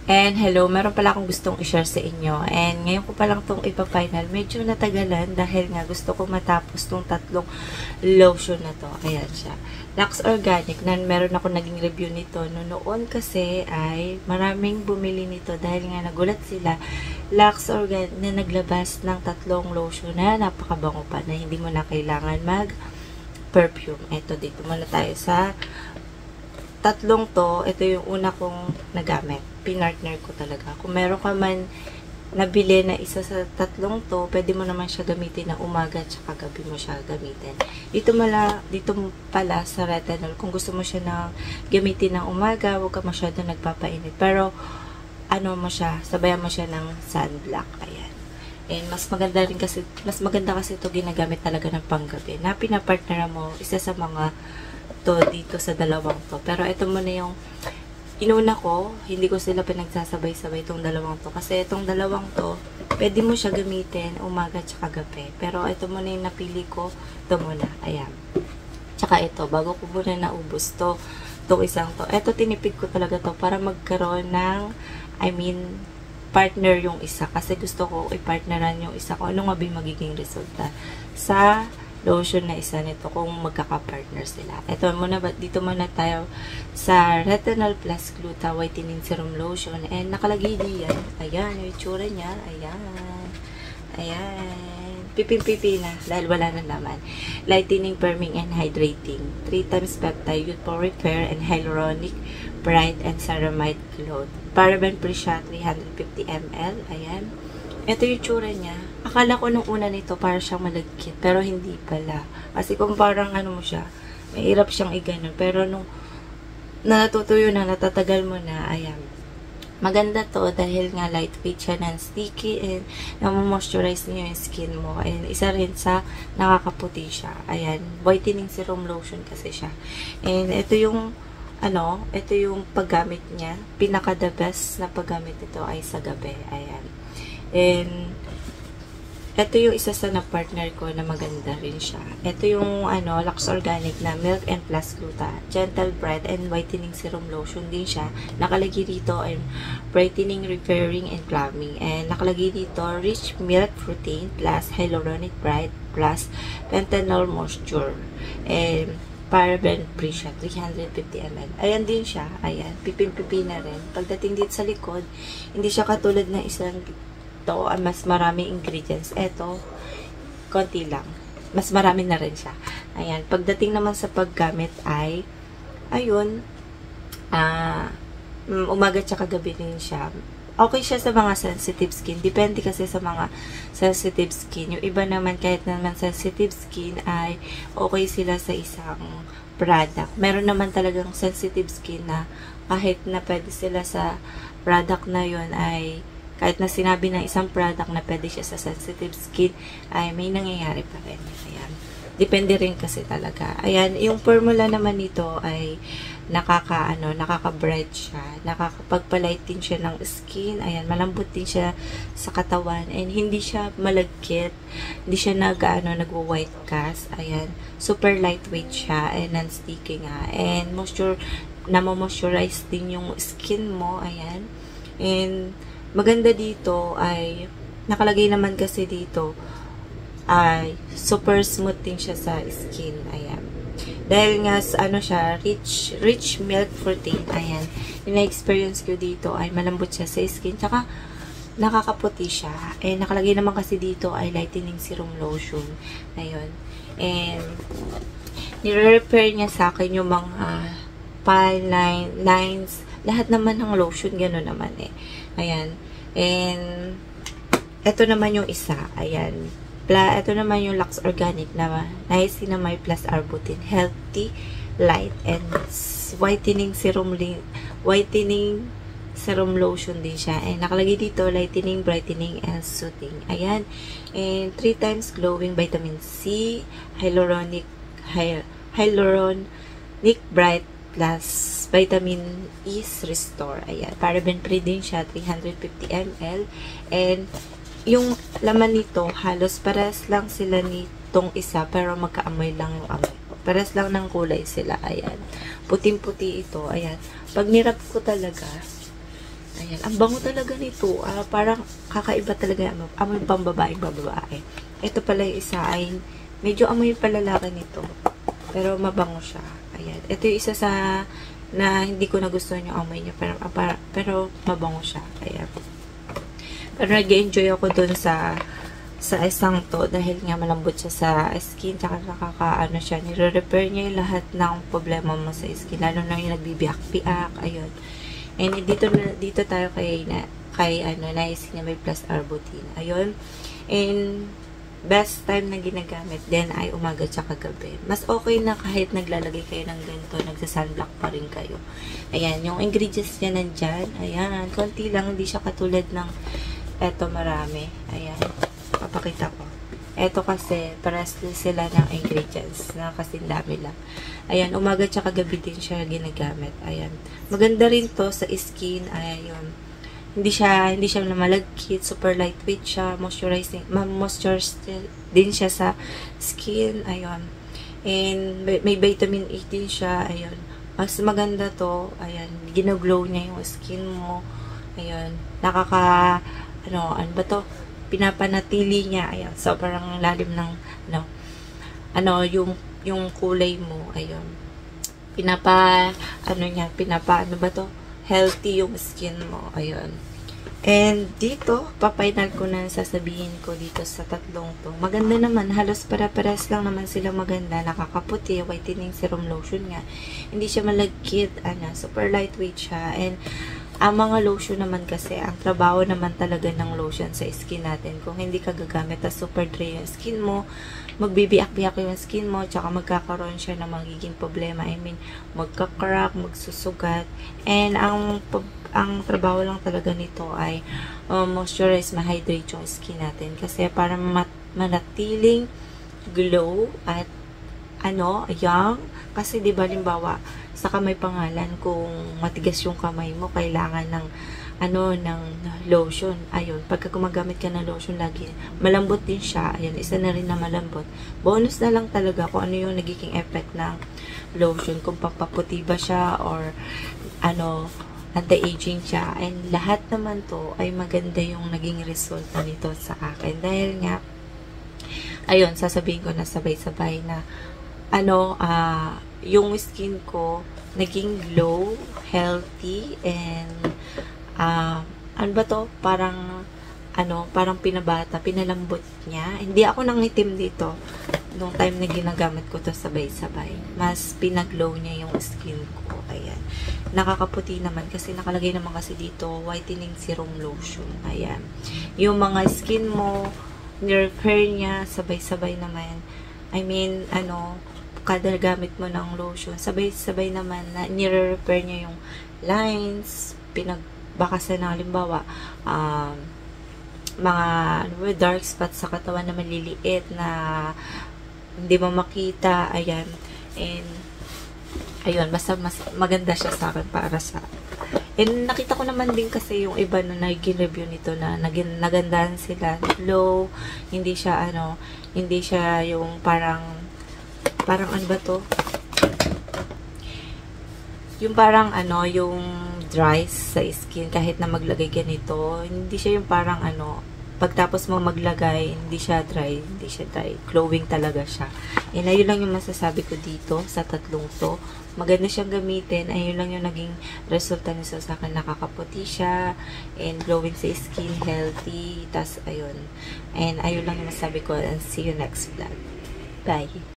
And hello, meron pala akong gustong i-share sa inyo. And ngayon ko pa lang itong ipa-final. Medyo natagalan dahil nga gusto ko matapos itong tatlong lotion na to. Ayan siya. Lux Organic, na meron ako naging review nito. Noon kasi ay maraming bumili nito dahil nga nagulat sila. Lux Organic na naglabas ng tatlong lotion na napakabango pa na hindi mo na kailangan mag-perfume. Ito, dito muna tayo sa tatlong to. Ito yung una kong nagamit. Pinartner ko talaga. Kung meron ka man nabili na isa sa tatlong to, pwede mo naman siya gamitin na umaga at saka gabi mo siya gamitin. Dito pala sa retinol, kung gusto mo siya na gamitin ng umaga, huwag ka masyado nagpapainit. Pero, ano mo siya, sabayan mo siya ng sunblock. Ayan. And mas maganda kasi ito ginagamit talaga ng panggabi. Na pinapartner mo, isa sa mga to dito sa dalawang to. Pero ito muna yung inuna ko, hindi ko sila pinagsasabay-sabay itong dalawang to. Kasi itong dalawang to, pwede mo siya gamitin umaga at saka gabi. Pero ito muna yung napili ko, ito muna. Ayan. Tsaka ito, bago ko muna naubos to, itong isang to. Ito, tinipid ko talaga to para magkaroon ng, partner yung isa. Kasi gusto ko i-partneran yung isa ko. Ano nga ba yung magiging resulta sa lotion na isa nito kung magkaka-partner sila. Ito muna, dito muna tayo sa Retinol Plus Gluta Whitening Serum Lotion. And nakalagay diyan. Ayan, yung itsura niya. Ayan. Ayan. Piping-pipi na dahil wala na naman. Lightening, firming, and hydrating. 3 times peptide, youthful repair, and hyaluronic, bright, and ceramide glow. Paraben-free siya, 350 ml. Ayan. Ito yung tsura niya. Akala ko nung una nito para siyang malagkit, pero hindi pala. Kasi kung parang ano mo siya, mahirap siyang iganon. Pero nung natutuyo na, natatagal mo na, ayan. Maganda to dahil nga lightweight siya, non-sticky, and namomoisturize niyo yung skin mo. And isa rin sa nakakaputi siya. Ayan, whitening serum lotion kasi siya. And ito yung ito yung paggamit niya. Pinaka the best na paggamit ito ay sa gabi. Ayan. And ito yung isa sa na-partner ko na maganda rin siya. Ito yung Lux Organic na Milk and Plus Gluta. Gentle, bright, and whitening serum lotion din siya. Nakalagay dito ay brightening, repairing, and plumbing. And nakalagay dito rich milk protein plus hyaluronic bright plus pentanol moisture. And paraben-free siya, 350 ml. Ayan din siya. Ayan, piping-pipi na rin. Pagdating dito sa likod, hindi siya katulad ng isang to, mas marami ingredients. Ito, konti lang. Mas marami na rin siya. Ayan. Pagdating naman sa paggamit ay, ayun, umaga tsaka gabi din siya. Okay siya sa mga sensitive skin. Depende kasi sa mga sensitive skin. Yung iba naman, kahit naman sensitive skin, ay okay sila sa isang product. Meron naman talagang sensitive skin na kahit na pwede sila sa product na yun ay kahit na sinabi ng isang product na pwede siya sa sensitive skin, ay may nangyayari pa rin. Ayan. Depende rin kasi talaga. Ayan, yung formula naman nito ay nakaka-bright siya. Nakakapagpalight din siya ng skin. Ayan, malambot din siya sa katawan. And hindi siya malagkit. Hindi siya nagwo-white cast. Ayan, super lightweight siya and non-sticky nga. And namo-moisturize din yung skin mo. Ayan. And maganda dito ay, nakalagay naman kasi dito, ay super smooth din siya sa skin. Ayan. Dahil nga, siya, rich milk protein. Ayan. Yung na-experience ko dito ay malambot siya sa skin. Tsaka, nakakaputi siya. And nakalagay naman kasi dito ay lightening serum lotion. Ayun. And, nire-repair niya sa akin yung mga fine lines. Lahat naman ng lotion, gano'n naman eh. Ayan. And, ito naman yung isa. Ayan. Ito naman yung Lux Organic na niacinamide plus arbutin. Healthy, light, and whitening serum lotion din siya. And nakalagay dito, lightening, brightening, and soothing. Ayan. And 3 times glowing vitamin C, hyaluronic bright, plus vitamin E restore. Ayan. Paraben-free din siya, 350 ml. And yung laman nito, halos pares lang sila nitong isa, pero magkaamoy lang yung amoy. Pares lang ng kulay sila. Ayan. Puting-puti ito. Ayan. Pag nirap ko talaga, Ayan, ang bango talaga nito. Parang kakaiba talaga amoy pambabae. Ito pala yung isa ay medyo amoy palalaki nito. Pero mabango siya. Ayan. Ito yung isa sa na hindi ko nagustuhan yung amoy niya. Pero mabango siya. Ayan. Pero nag-enjoy ako dun sa isang to dahil nga malambot siya sa skin. Tsaka nakakaano siya. Nire-repair niya yung lahat ng problema mo sa skin. Lalo na yung nagbibiyak-biak. Ayun. And dito tayo kay niacinamide plus arbutin. Ayun. And best time na ginagamit din ay umaga tsaka gabi. Mas okay na kahit naglalagay kayo ng ganito, nagsa-sunblock pa rin kayo. Ayan, yung ingredients niya nandyan. Ayan, konti lang, hindi siya katulad ng eto marami. Ayan, papakita ko. Eto kasi, pares sila ng ingredients na kasi dami lang. Ayan, umaga tsaka gabi din siya ginagamit. Ayan. Maganda rin to sa skin. Ayan. Hindi siya malagkit, super lightweight siya, moisturizing din siya sa skin. Ayan. And may vitamin A din siya. Ayan. Mas maganda to. Ayan. Ginaglow niya yung skin mo. Ayan. Ano ba to? Pinapanatili niya. Ayan. Sobrang lalim ng, yung kulay mo. Ayun. Ano ba to? Healthy yung skin mo. Ayun. And dito, pa-final ko na sasabihin ko dito sa tatlong to. Maganda naman. Halos para-pares lang naman sila maganda. Nakakaputi. Whitening serum lotion nga. Hindi siya malagkit. Super lightweight siya. And ang mga lotion naman kasi, ang trabaho naman talaga ng lotion sa skin natin. Kung hindi ka gagamit at super dry yung skin mo, magbibiyak-biyak yung skin mo, tsaka magkakaroon siya ng magiging problema. I mean, magka-crack, magsusugat. And ang trabaho lang talaga nito ay moisturize, ma-hydrate yung skin natin. Kasi para manatiling glow at young. Kasi di ba, limbawa, sa kamay pangalan, kung matigas yung kamay mo, kailangan ng lotion. Ayun, pagka gumagamit ka ng lotion lagi, malambot din siya. Ayun, isa na rin na malambot. Bonus na lang talaga kung ano yung nagiging effect ng lotion, kung pampaputi ba siya or anti-aging siya. And lahat naman to ay maganda yung naging resulta nito sa akin. Dahil nga, ayun, sasabihin ko na sabay-sabay na yung skin ko naging glow, healthy, and parang pinabata, pinalambot niya. Hindi ako nangitim dito nung time na ginagamit ko to sabay-sabay. Mas pinaglow niya yung skin ko. Ayan. Nakakaputi naman kasi nakalagay naman kasi dito whitening serum lotion. Ayan. Yung mga skin mo, ni-repair niya sabay-sabay naman. I mean, kada gamit mo ng lotion, sabay-sabay naman na nire-repair niya yung lines, baka na halimbawa, mga dark spots sa katawan na maliliit na hindi mo makita. Ayan. And ayun, basta mas maganda siya sa akin para sa. And nakita ko naman din kasi yung iba na nag-review nito na nagandahan sila, glow, hindi siya yung parang ano ba to? Yung parang yung dry sa skin kahit na maglagay ganito. Hindi siya yung parang pagtapos mo maglagay, hindi siya dry. Glowing talaga siya. And ayun lang yung masasabi ko dito sa tatlong to. Maganda siyang gamitin. Ayun lang yung naging resulta nito sa akin. Nakakaputi siya and glowing sa skin, healthy. Tas ayun. And ayun lang yung masasabi ko, and see you next vlog. Bye!